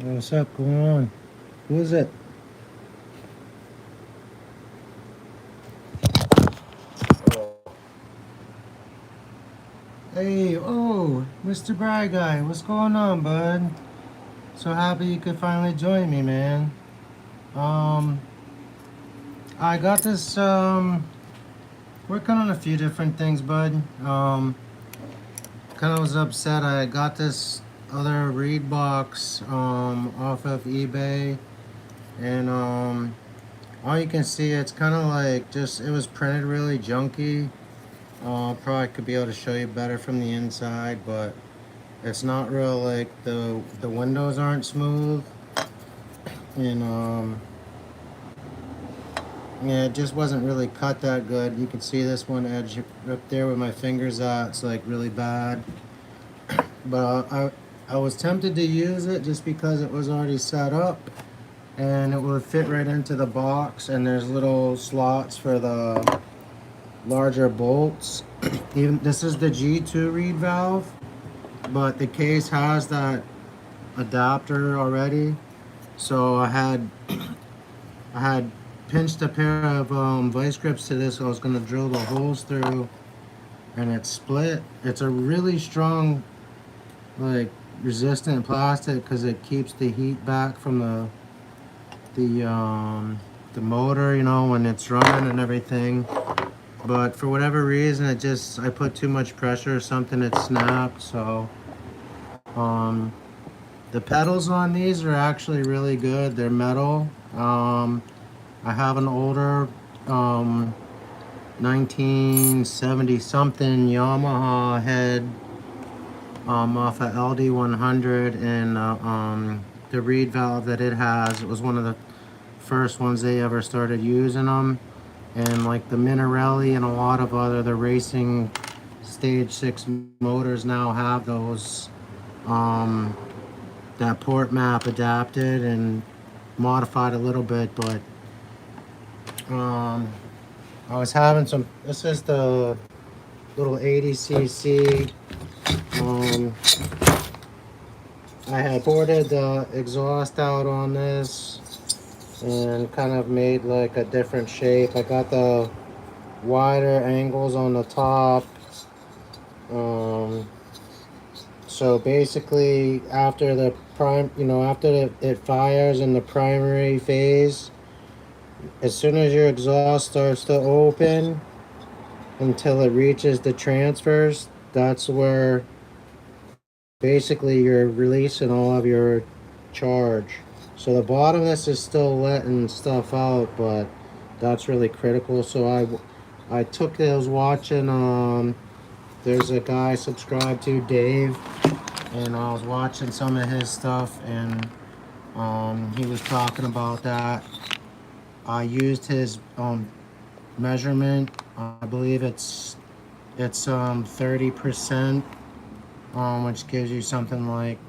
What's up? Going on? Who is it? Oh. Hey, oh, Mr. BryDuyBikeGuy, what's going on, bud? So happy you could finally join me, man. Um, I got this, working on a few different things, bud. Kind of was upset. I got this other reed box, off of eBay, and, all you can see, it's kind of like just, it was printed really junky. Probably could be able to show you better from the inside, but it's not real, like the windows aren't smooth, and yeah, it just wasn't really cut that good. You can see this one edge up there where my fingers at. It's like really bad, but I was tempted to use it just because it was already set up and it would fit right into the box, and there's little slots for the larger bolts. Even this is the G2 reed valve, but the case has that adapter already. So I had pinched a pair of vice grips to this. So I was gonna drill the holes through, and it split. It's a really strong, like, resistant plastic because it keeps the heat back from the motor, you know, when it's running and everything. But for whatever reason, I put too much pressure or something. It snapped. So um, the pedals on these are actually really good. They're metal. I have an older 1970 something Yamaha head off a LD100, and the reed valve that it has, it was one of the first ones they ever started using them. And like the Minarelli and a lot of the racing stage 6 motors now have those, that port map adapted and modified a little bit, but I was having some. This is the little 80cc. Um, I had ported the exhaust out on this and kind of made like a different shape. I got the wider angles on the top. Um, so basically, after the it fires in the primary phase, as soon as your exhaust starts to open until it reaches the transfers, that's where basically you're releasing all of your charge. So the bottom of this is still letting stuff out, but that's really critical. So I was watching, there's a guy subscribed to, Dave, and I was watching some of his stuff, and he was talking about that. I used his measurement. I believe it's 30%, which gives you something like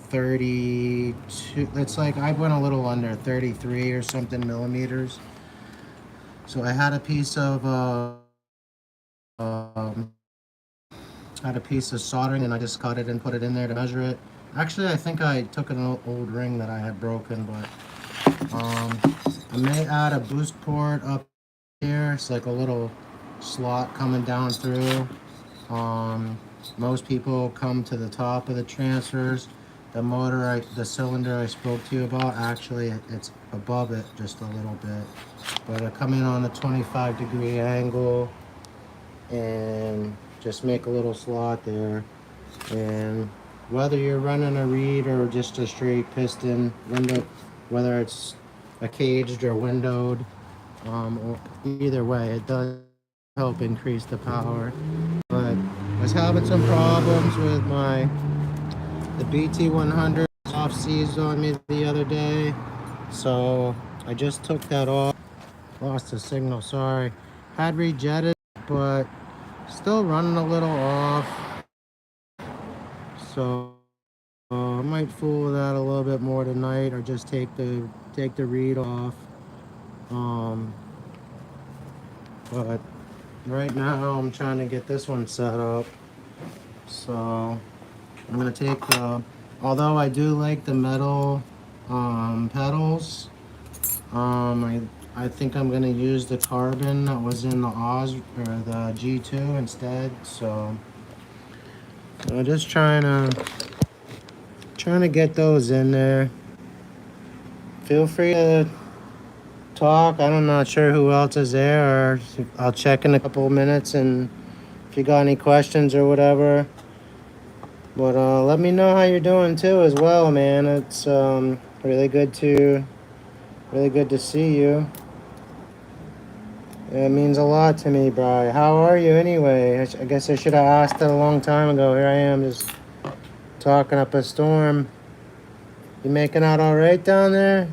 32. It's like I went a little under 33 or something millimeters. So I had a piece of um, soldering, and I just cut it and put it in there to measure it. Actually, I think I took an old ring that I had broken, but I may add a boost port up here. It's like a little slot coming down through. Most people come to the top of the transfers. The cylinder I spoke to you about, actually it's above it just a little bit. But I come in on a 25-degree angle and just make a little slot there. And whether you're running a reed or just a straight piston, whether it's a caged or windowed, or either way, it does help increase the power. But I was having some problems with the BT100 off seized on me the other day, so I just took that off. Lost the signal, sorry. Had rejetted, but still running a little off. So I might fool with that a little bit more tonight, or just take the reed off. Um, but right now I'm trying to get this one set up. So I'm gonna take Although I do like the metal pedals, I think I'm gonna use the carbon that was in the Oz or the G2 instead. So I'm just trying to get those in there. Feel free to talk. I'm not sure who else is there, or I'll check in a couple of minutes and if you got any questions or whatever. But let me know how you're doing too as well, man. It's really good to see you. It means a lot to me, Bry. How are you anyway? I guess I should have asked that a long time ago. Here I am just talking up a storm. You making out all right down there?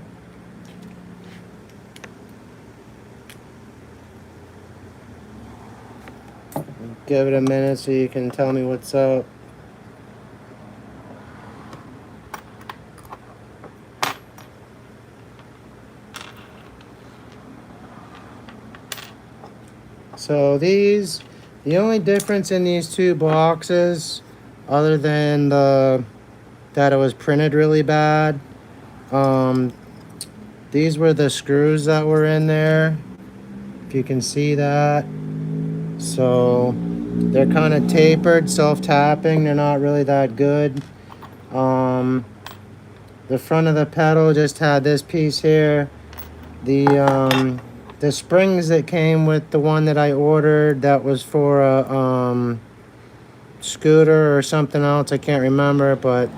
Give it a minute so you can tell me what's up. So the only difference in these two boxes, other than that it was printed really bad, these were the screws that were in there. If you can see that. So they're kind of tapered, self-tapping. They're not really that good. The front of the pedal just had this piece here. The springs that came with the one that I ordered, that was for a scooter or something else. I can't remember, but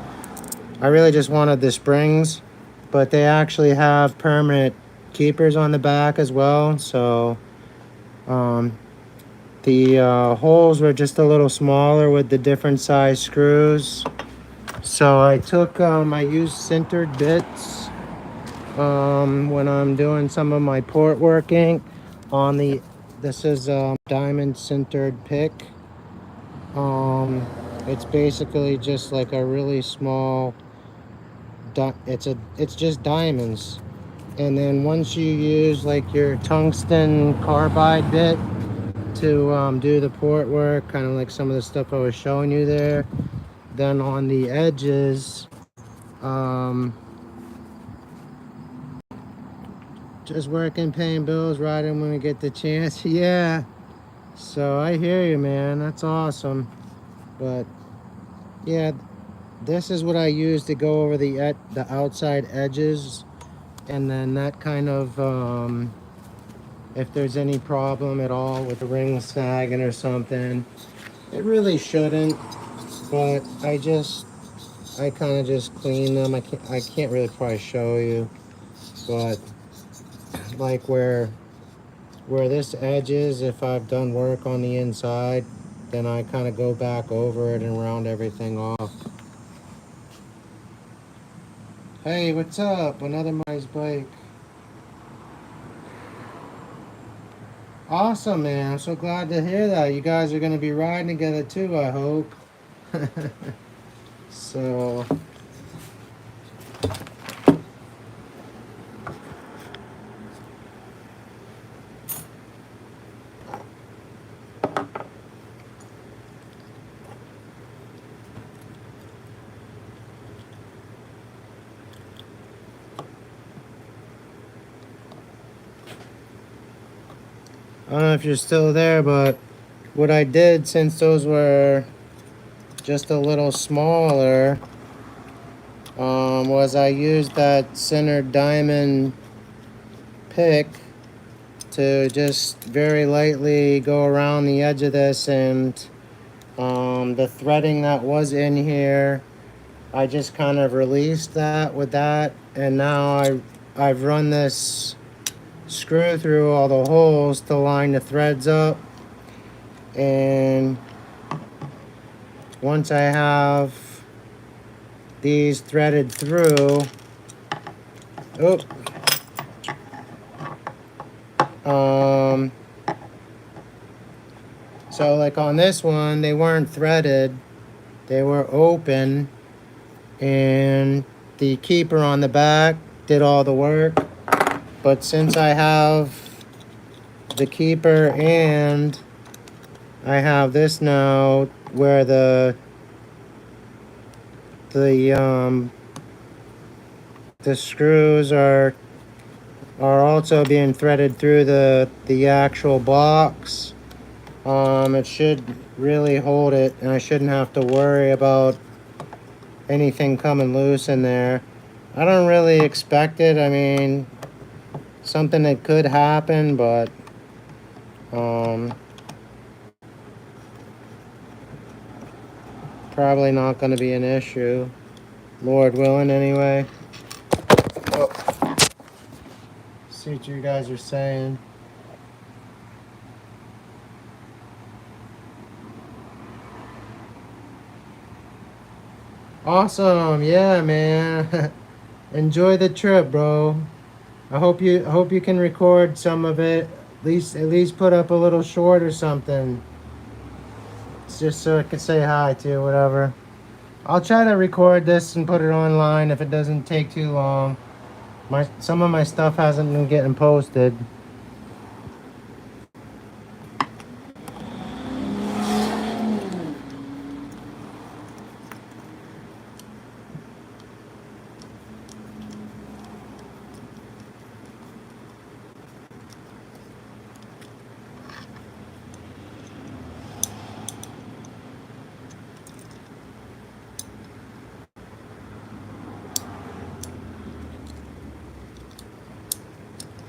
I really just wanted the springs. But they actually have permanent keepers on the back as well. So the holes were just a little smaller with the different size screws. So I used sintered bits when I'm doing some of my port working on this is diamond sintered pick. It's basically just like a really small, it's just diamonds. And then once you use like your tungsten carbide bit to do the port work, kind of like some of the stuff I was showing you there, then on the edges, just working, paying bills, riding when we get the chance. Yeah. So I hear you, man. That's awesome. But yeah, this is what I use to go over the outside edges, and then that kind of if there's any problem at all with the ring sagging or something, it really shouldn't. But I kind of just clean them. I can't really probably show you, but like where this edge is, if I've done work on the inside, then I kind of go back over it and round everything off. Hey, what's up? Another nice bike. Awesome, man. I'm so glad to hear that. You guys are going to be riding together too, I hope. So, I don't know if you're still there, but what I did, since those were just a little smaller, was I used that centered diamond pick to just very lightly go around the edge of this, and the threading that was in here, I just kind of released that with that, and now I've run this screw through all the holes to line the threads up, and once I have these threaded through, so like on this one, they weren't threaded, they were open, and the keeper on the back did all the work. But since I have the keeper and I have this now where the the screws are also being threaded through the actual box. It should really hold it, and I shouldn't have to worry about anything coming loose in there. I don't really expect it. I mean, something that could happen, but probably not going to be an issue. Lord willing, anyway. Oh. See what you guys are saying. Awesome, yeah, man. Enjoy the trip, bro. I hope you can record some of it. At least put up a little short or something. It's just so I can say hi to you, whatever. I'll try to record this and put it online if it doesn't take too long. Some of my stuff hasn't been getting posted.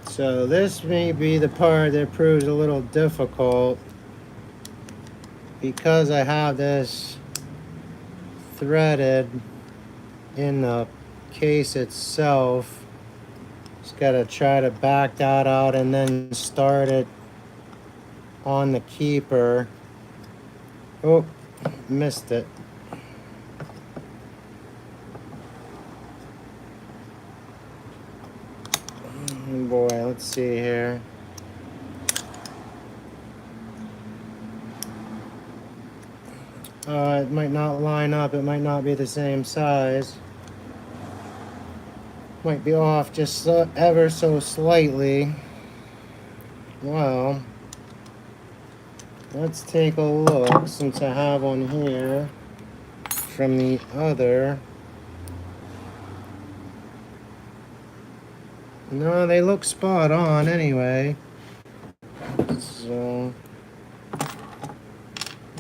So this may be the part that proves a little difficult because I have this threaded in the case itself. Just gotta try to back that out and then start it on the keeper. Oh, missed it. Oh boy, let's see here. It might not line up. It might not be the same size. Might be off just ever so slightly. Well, let's take a look since I have one here from the other. No, they look spot on anyway. So,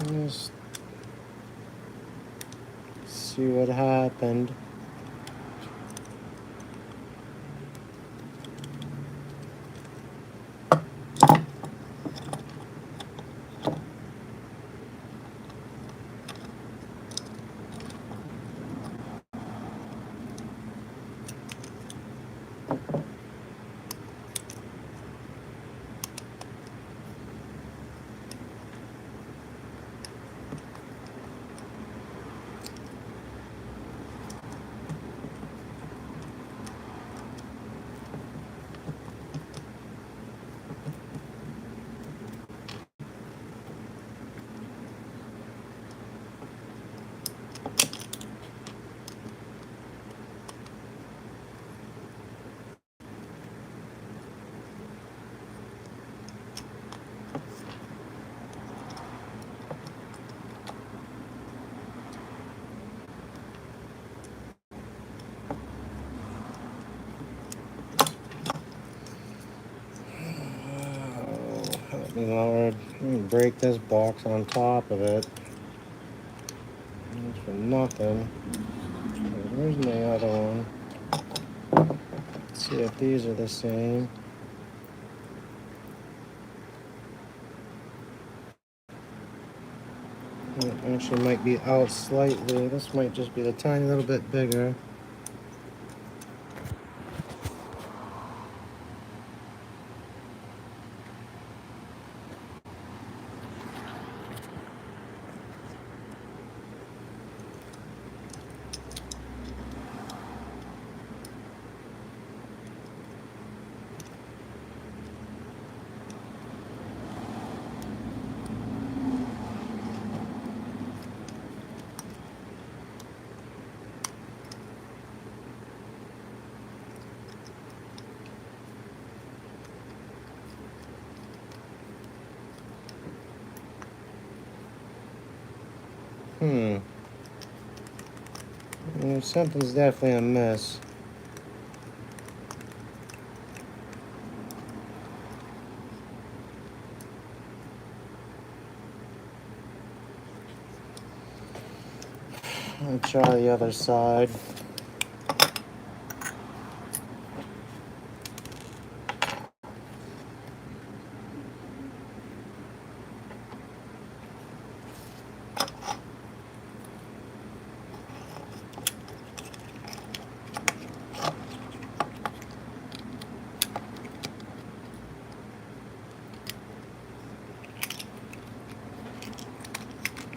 just see what happened. Lord, let me break this box on top of it. That's for nothing. Where's my other one? Let's see if these are the same. It actually might be out slightly. This might just be a tiny little bit bigger. Something's definitely amiss. I'll try the other side.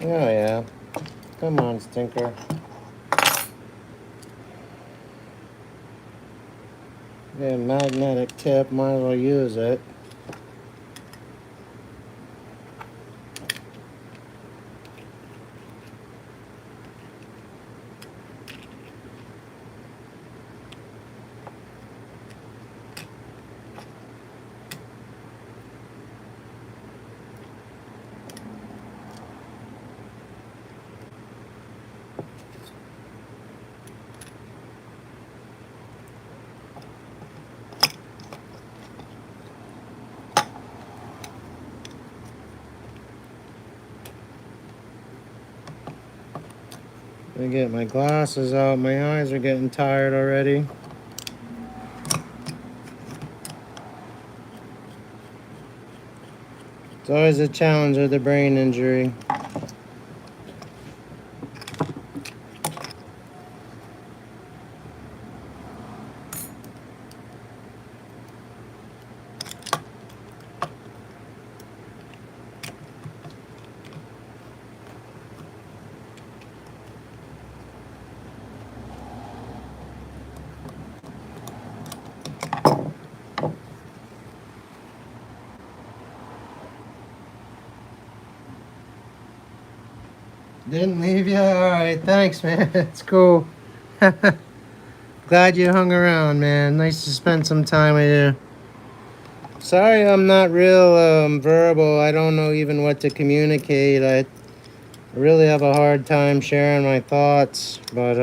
Oh yeah. Come on, stinker. Yeah, magnetic tip, might as well use it. Let me get my glasses out. My eyes are getting tired already. It's always a challenge with a brain injury. Didn't leave you? Alright, thanks, man. It's cool. Glad you hung around, man. Nice to spend some time with you. Sorry I'm not real verbal. I don't know even what to communicate. I really have a hard time sharing my thoughts. But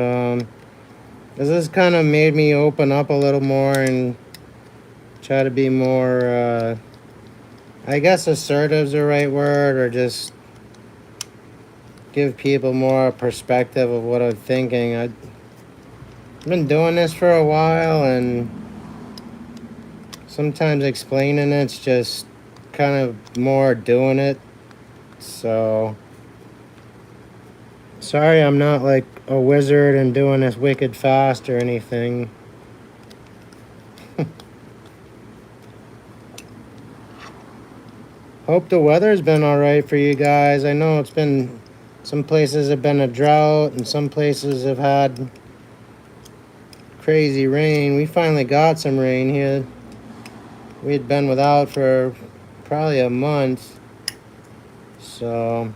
this has kind of made me open up a little more and try to be more, I guess assertive is the right word, or just give people more perspective of what I'm thinking. I've been doing this for a while, and sometimes explaining it's just kind of more doing it. So sorry I'm not like a wizard and doing this wicked fast or anything. Hope the weather's been alright for you guys. I know it's been, some places have been a drought and some places have had crazy rain. We finally got some rain here. We had been without for probably a month. So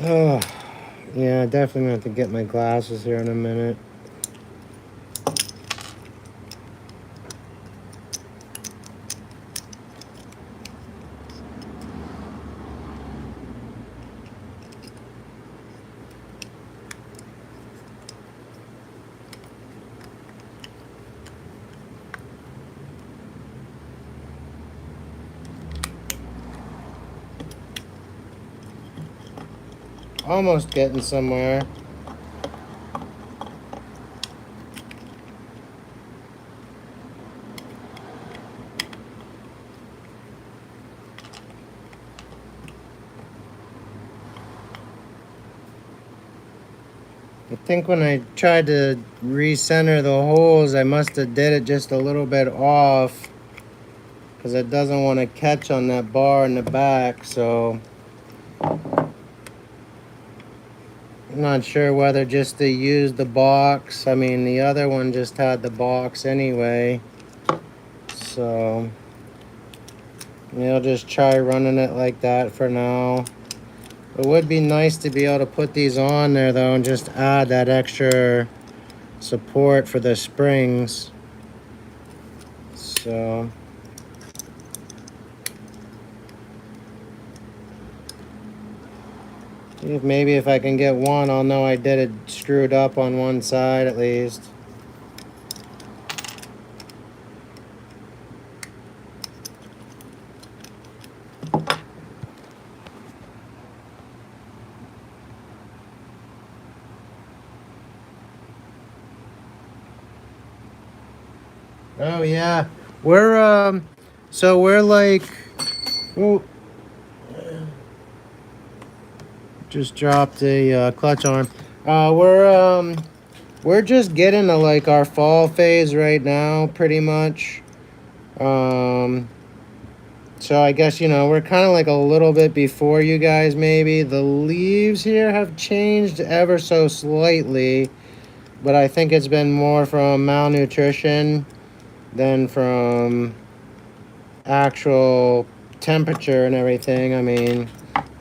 oh yeah, definitely have to get my glasses here in a minute. Almost getting somewhere. I think when I tried to recenter the holes, I must have did it just a little bit off, because it doesn't want to catch on that bar in the back. So I'm not sure whether just to use the box. I mean, the other one just had the box anyway. So I'll just try running it like that for now. It would be nice to be able to put these on there though and just add that extra support for the springs. So maybe if I can get one, I'll know I did it screwed up on one side at least. Oh yeah, so we're like, oh, just dropped the clutch arm. We're just getting to like our fall phase right now, pretty much. So I guess, you know, we're kind of like a little bit before you guys maybe. The leaves here have changed ever so slightly, but I think it's been more from malnutrition than from actual temperature and everything. I mean,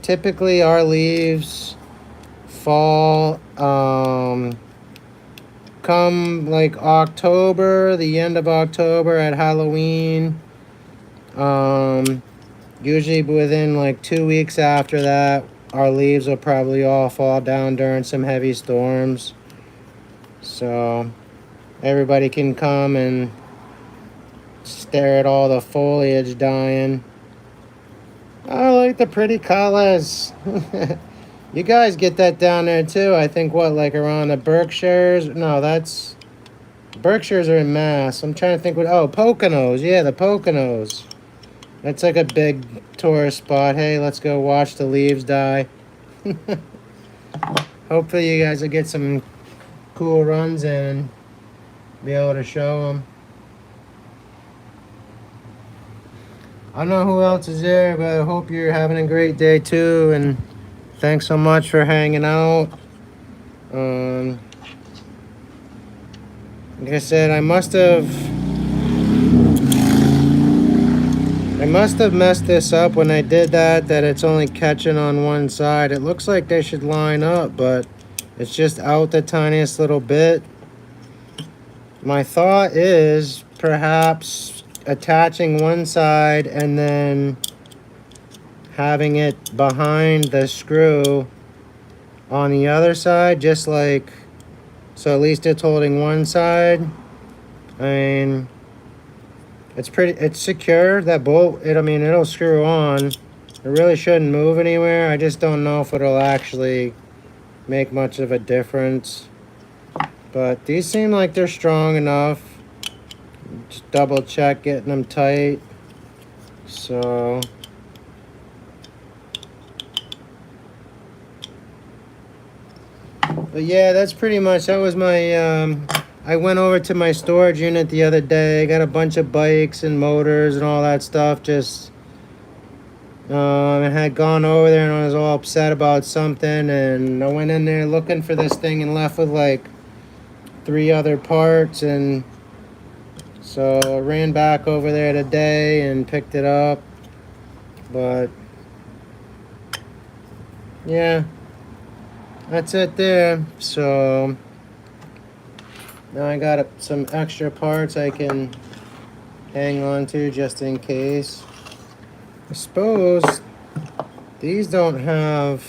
typically our leaves fall come like October, the end of October at Halloween. Usually within like 2 weeks after that, our leaves will probably all fall down during some heavy storms. So everybody can come and stare at all the foliage dying. I like the pretty colors. You guys get that down there too. I think what, like around the Berkshires? No, that's Berkshires are in Mass. I'm trying to think what. Oh, Poconos. Yeah, the Poconos. That's like a big tourist spot. Hey, let's go watch the leaves die. Hopefully you guys will get some cool runs in and be able to show them. I don't know who else is there, but I hope you're having a great day too, and thanks so much for hanging out. Like I said, I must have messed this up when I did that it's only catching on one side. It looks like they should line up, but it's just out the tiniest little bit. My thought is perhaps attaching one side and then having it behind the screw on the other side, just like, so at least it's holding one side. I mean, it's secure, that bolt. I mean, it'll screw on. It really shouldn't move anywhere. I just don't know if it'll actually make much of a difference. But these seem like they're strong enough. Just double check getting them tight. So but yeah, that's pretty much, that was my I went over to my storage unit the other day. I got a bunch of bikes and motors and all that stuff. Just and had gone over there and I was all upset about something, and I went in there looking for this thing and left with like 3 other parts, and so I ran back over there today and picked it up. But yeah, that's it there. So now I got some extra parts I can hang on to just in case. I suppose these don't have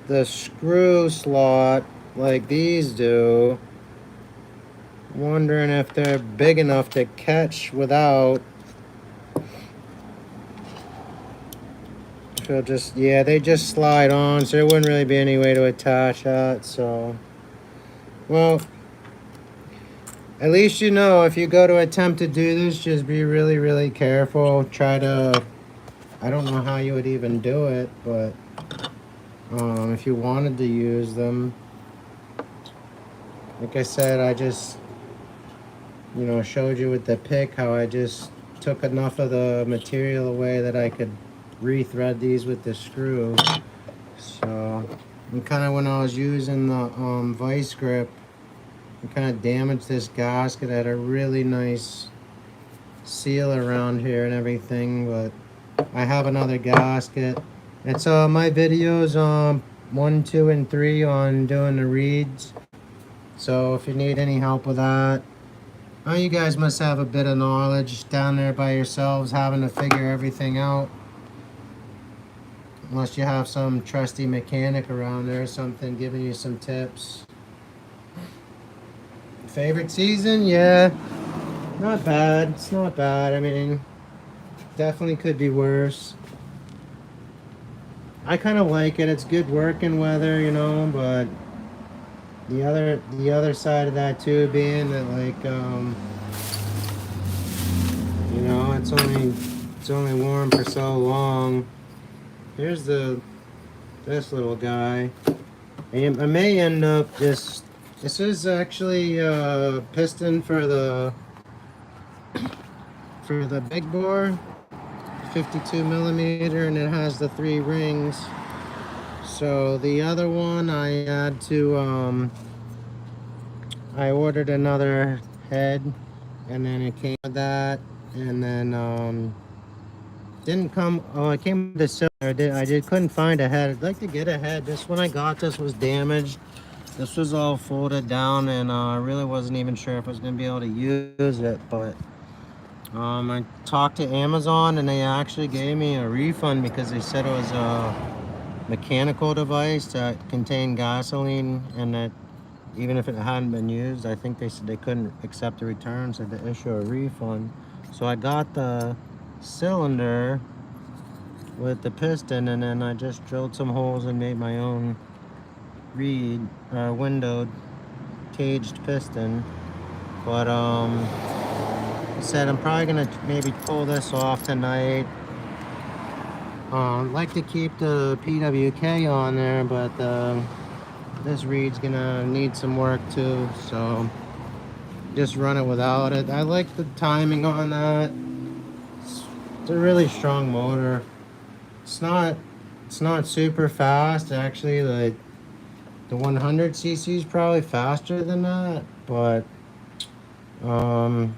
the screw slot like these do. I'm wondering if they're big enough to catch without. So just, yeah, they just slide on, so there wouldn't really be any way to attach that. So, well, at least you know if you go to attempt to do this, just be really, really careful. Try to, I don't know how you would even do it, but if you wanted to use them, like I said, I just, you know, showed you with the pick how I just took enough of the material away that I could rethread these with the screw. So, and kind of when I was using the vice grip, I kind of damaged this gasket. I had a really nice seal around here and everything, but I have another gasket. It's my videos 1, 2, and 3 on doing the reeds. So if you need any help with that, Oh, you guys must have a bit of knowledge down there by yourselves, having to figure everything out. Unless you have some trusty mechanic around there or something giving you some tips. Favorite season? Yeah, not bad. It's not bad. I mean, definitely could be worse. I kind of like it. It's good working weather, you know, but the other side of that too being that like you know, it's only warm for so long. Here's this little guy. I may end up just. This is actually a piston for the big bore, 52 millimeter, and it has the 3 rings. So the other one I had to I ordered another head, and then it came with that, and then didn't come. Oh, it came with the cylinder. I couldn't find a head. I'd like to get a head. This one I got, this was damaged. This was all folded down, and I really wasn't even sure if I was gonna be able to use it. But I talked to Amazon, and they actually gave me a refund because they said it was a mechanical device that contained gasoline, and that even if it hadn't been used, I think they said they couldn't accept the return, so they issue a refund. So I got the cylinder with the piston, and then I just drilled some holes and made my own windowed caged piston. But I said I'm probably gonna maybe pull this off tonight. I'd like to keep the PWK on there, but this reed's gonna need some work too, so just run it without it. I like the timing on that. It's a really strong motor. It's not super fast actually. Like the 100cc is probably faster than that, but um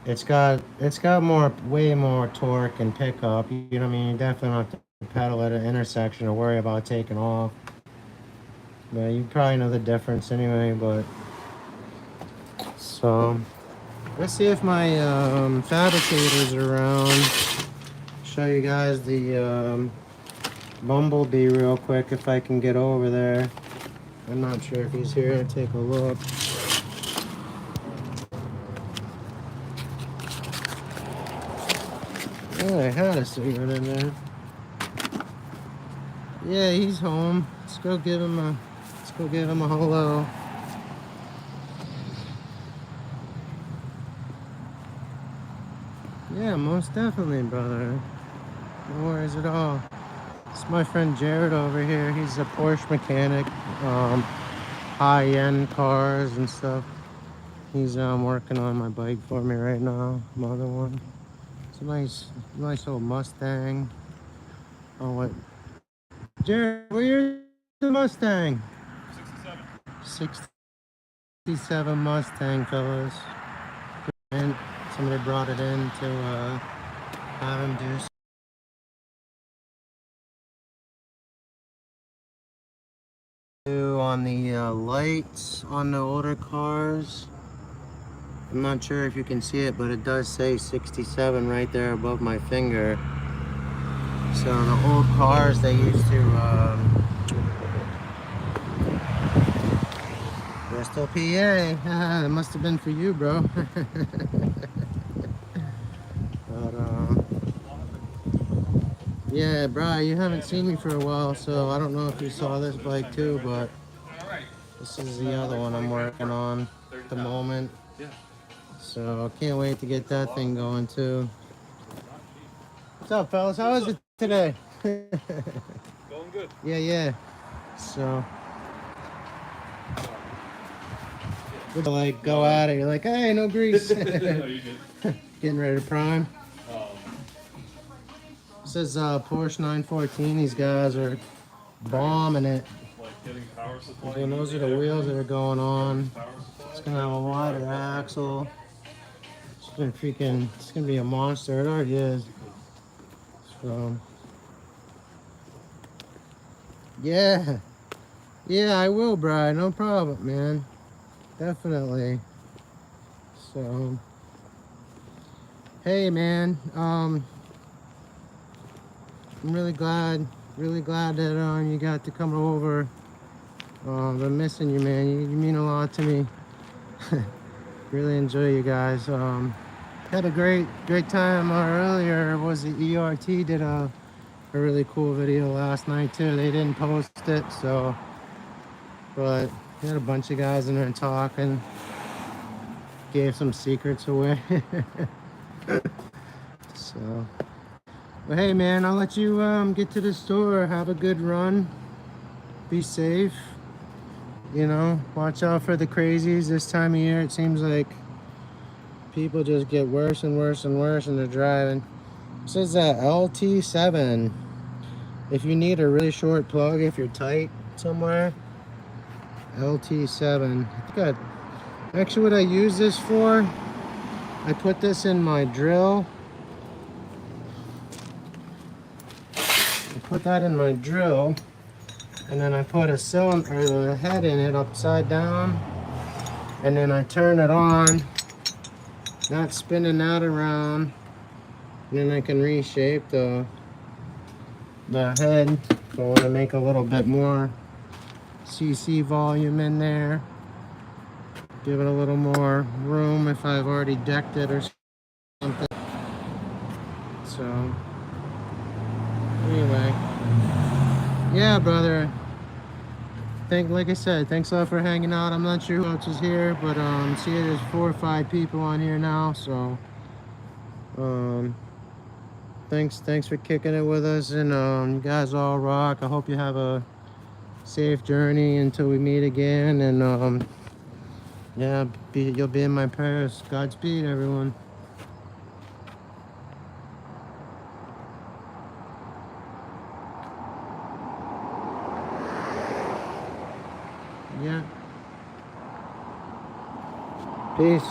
it's got way more torque and pickup. You know what I mean? You definitely don't have to pedal at an intersection or worry about taking off. But you probably know the difference anyway. But so let's see if my fabricator's around. Show you guys the Bumblebee real quick if I can get over there. I'm not sure if he's here. Take a look. Oh, I had a cigarette in there. Yeah, he's home. Let's go give him a hello. Yeah, most definitely, brother. No worries at all. It's my friend Jared over here. He's a Porsche mechanic, high-end cars and stuff. He's working on my bike for me right now. My other one. It's a nice old Mustang. Oh, what? Jared, where's the Mustang? 67 Mustang, fellas. And somebody brought it in to have him do on the lights on the older cars. I'm not sure if you can see it, but it does say 67 right there above my finger. So the old cars, they used to Bristol, PA. It must have been for you, bro. But yeah, Bri, you haven't seen me for a while, so I don't know if you saw this bike too, but this is the other one I'm working on at the moment. So I can't wait to get that thing going too. What's up, fellas? How is it today? Going good. Yeah. So would you like go at it? You're like, hey, no grease. No, you good. Getting ready to prime. Um, This is Porsche 914. These guys are bombing it. like getting power supply. And those are the wheels that are going on. Power supply. It's gonna have a wider axle. It's gonna be a monster. It already is. So yeah, I will, Brian. No problem, man. Definitely. So, hey man, I'm really glad that you got to come over. Been missing you, man. You mean a lot to me. Really enjoy you guys. Had a great time earlier. Was the ERT did a really cool video last night too. They didn't post it, so but we had a bunch of guys in there talking, gave some secrets away. So, but hey man, I'll let you get to the store. Have a good run. Be safe. You know, watch out for the crazies this time of year. It seems like people just get worse and worse and worse and they're driving. This is a LT7. If you need a really short plug, if you're tight somewhere, LT7. Actually what I use this for, I put this in my drill. I put that in my drill, and then I put a cylinder or a head in it upside down, and then I turn it on, not spinning that around, and then I can reshape the head if I want to make a little bit more CC volume in there, give it a little more room if I've already decked it or something. So anyway, yeah brother, like I said, thanks a lot for hanging out. I'm not sure who else is here, but see there's 4 or 5 people on here now, so thanks for kicking it with us, and you guys all rock. I hope you have a safe journey until we meet again, and yeah, you'll be in my prayers. Godspeed, everyone. Yeah. Peace.